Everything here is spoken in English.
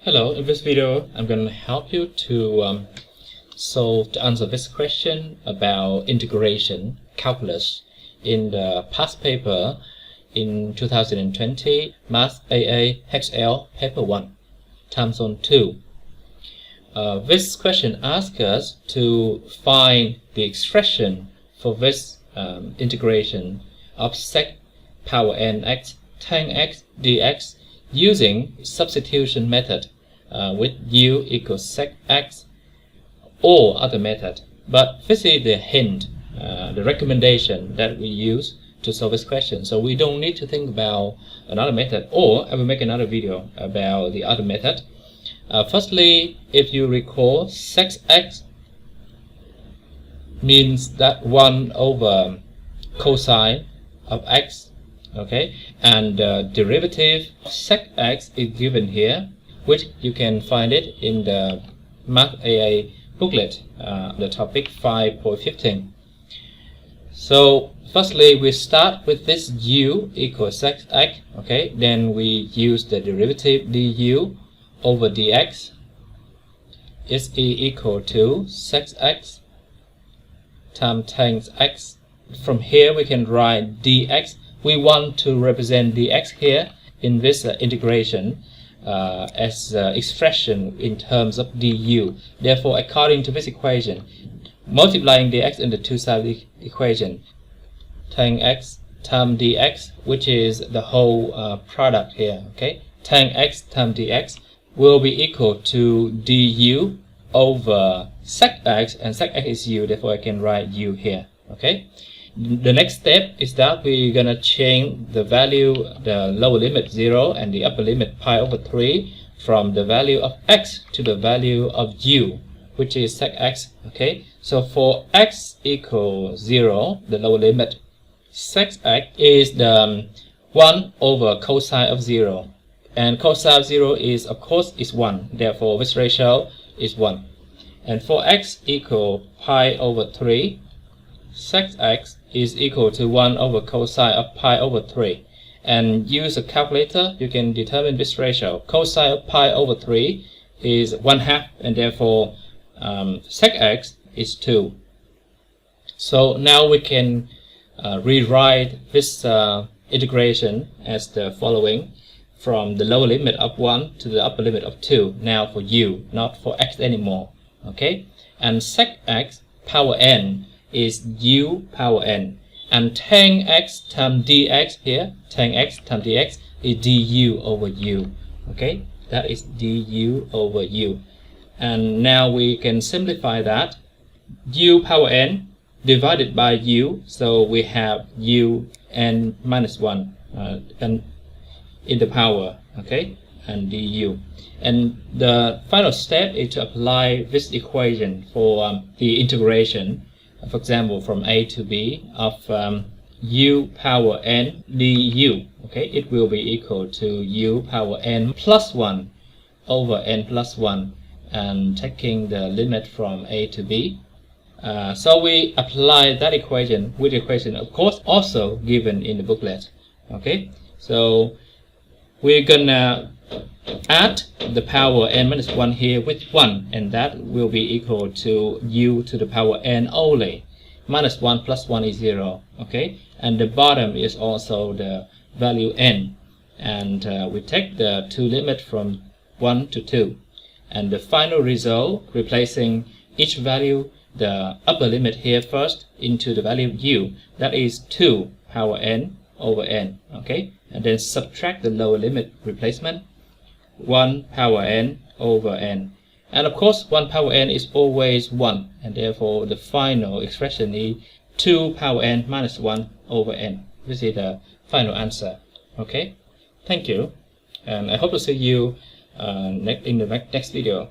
Hello, in this video I'm going to help you to answer this question about integration calculus in the past paper in 2020 Math AA HL paper 1 time zone 2. This question asks us to find the expression for this integration of sec power nx tan x dx using substitution method with u equals sec x or other method. But this is the hint, the recommendation that we use to solve this question. So we don't need to think about another method, or I will make another video about the other method. Firstly, if you recall, sec x means that 1 over cosine of x, okay, and derivative of sec x is given here, which you can find it in the Math AA booklet, the topic 5.15. So firstly, we start with this u equals sec x, okay, then we use the derivative du over dx is equal to sec x times tan x. From here we can write dx. We want to represent dx here in this integration as expression in terms of du. Therefore, according to this equation, multiplying dx in the two sides of the equation, tan x times dx, which is the whole product here, okay, tan x times dx will be equal to du over sec x, and sec x is u, therefore I can write u here, okay. The next step is that we're gonna change the value, the lower limit 0 and the upper limit pi over 3 from the value of x to the value of u, which is sec x, okay. So for x equals 0, the lower limit, sec x is the 1 over cosine of 0, and cosine of 0 is, of course, is 1, therefore this ratio is 1. And for x equal pi over 3, sec x is equal to 1 over cosine of pi over 3. And use a calculator, you can determine this ratio. Cosine of pi over 3 is 1/2, and therefore sec x is 2. So now we can rewrite this integration as the following, from the lower limit of 1 to the upper limit of 2, now for u, not for x anymore, okay. And sec x power n is u power n, and tan x times dx here, tan x times dx is du over u, okay, that is du over u. And now we can simplify that, u power n divided by u, so we have u n minus 1 and in the power, okay, and du. And the final step is to apply this equation for the integration, for example, from a to b of u power n du, okay, it will be equal to u power n plus 1 over n plus 1, and taking the limit from a to b. So we apply that equation with the equation, of course, also given in the booklet, okay. So we're gonna add the power n minus 1 here with 1, and that will be equal to u to the power n only. Minus 1 plus 1 is 0, okay, and the bottom is also the value n, and we take the two limit from 1 to 2, and the final result, replacing each value, the upper limit here first into the value u, that is 2 power n over n, okay, and then subtract the lower limit replacement, 1 power n over n, and of course 1 power n is always 1, and therefore the final expression is 2 power n minus 1 over n. This is the final answer, okay. Thank you, and I hope to see you in the next video.